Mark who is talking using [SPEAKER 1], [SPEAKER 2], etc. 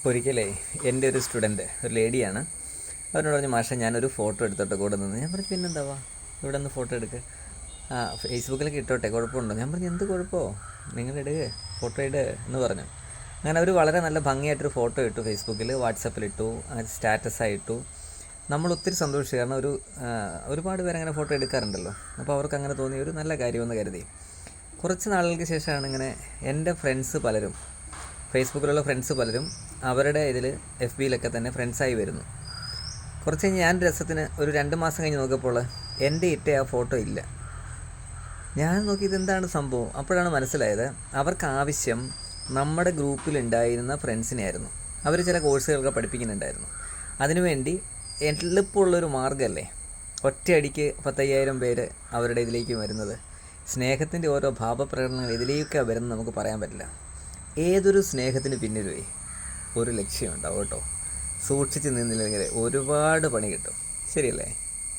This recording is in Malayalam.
[SPEAKER 1] ഒരിക്കലേ എൻ്റെ ഒരു സ്റ്റുഡൻറ്റ് ഒരു ലേഡിയാണ്. അവരോട് പറഞ്ഞു, മാഷെ ഞാനൊരു ഫോട്ടോ എടുത്തോട്ടെ കൂടെ നിന്ന്. ഞാൻ പറഞ്ഞു പിന്നെന്താവാ, ഇവിടെ നിന്ന് ഫോട്ടോ എടുക്കുക, ഫേസ്ബുക്കിലൊക്കെ ഇട്ടോട്ടെ, കുഴപ്പമുണ്ടോ? ഞാൻ പറഞ്ഞു എന്ത് കുഴപ്പമോ, നിങ്ങൾ ഇടുക, ഫോട്ടോ ഇടുക എന്ന് പറഞ്ഞു. അങ്ങനെ അവർ വളരെ നല്ല ഭംഗിയായിട്ടൊരു ഫോട്ടോ ഇട്ടു, ഫേസ്ബുക്കിൽ വാട്സപ്പിലിട്ടു, സ്റ്റാറ്റസായിട്ടു. നമ്മൾ ഒത്തിരി സന്തോഷിച്ചു. കാരണം ഒരുപാട് പേരങ്ങനെ ഫോട്ടോ എടുക്കാറുണ്ടല്ലോ. അപ്പോൾ അവർക്ക് അങ്ങനെ തോന്നി, ഒരു നല്ല കാര്യമെന്ന് കരുതി. കുറച്ച് നാളുകൾക്ക് ശേഷമാണ് ഇങ്ങനെ എൻ്റെ ഫ്രണ്ട്സ് പലരും, ഫേസ്ബുക്കിലുള്ള ഫ്രണ്ട്സ് പലരും അവരുടെ ഇതിൽ എഫ് ബിയിലൊക്കെ തന്നെ ഫ്രണ്ട്സായി വരുന്നു. കുറച്ച് കഴിഞ്ഞ് ഞാൻ രസത്തിന് ഒരു 2 മാസം കഴിഞ്ഞ് നോക്കിയപ്പോൾ എൻ്റെ ഇട്ട ആ ഫോട്ടോ ഇല്ല. ഞാൻ നോക്കിയത് എന്താണ് സംഭവം. അപ്പോഴാണ് മനസ്സിലായത്, അവർക്ക് ആവശ്യം നമ്മുടെ ഗ്രൂപ്പിലുണ്ടായിരുന്ന ഫ്രണ്ട്സിനെയായിരുന്നു. അവർ ചില കോഴ്സുകളൊക്കെ പഠിപ്പിക്കുന്നുണ്ടായിരുന്നു. അതിനുവേണ്ടി എളുപ്പമുള്ളൊരു മാർഗ്ഗമല്ലേ ഒറ്റയടിക്ക് 10,000 പേര് അവരുടെ ഇതിലേക്ക് വരുന്നത്. സ്നേഹത്തിൻ്റെ ഓരോ ഭാവപ്രകടനങ്ങൾ ഇതിലേക്കൊക്കെ വരുന്നത് നമുക്ക് പറയാൻ പറ്റില്ല. ഏതൊരു സ്നേഹത്തിന് പിന്നിലേ ഒരു ലക്ഷ്യമുണ്ടാവും കേട്ടോ. സൂക്ഷിച്ച് നിന്നില്ലെങ്കിൽ ഒരുപാട് പണി കിട്ടും. ശരിയല്ലേ?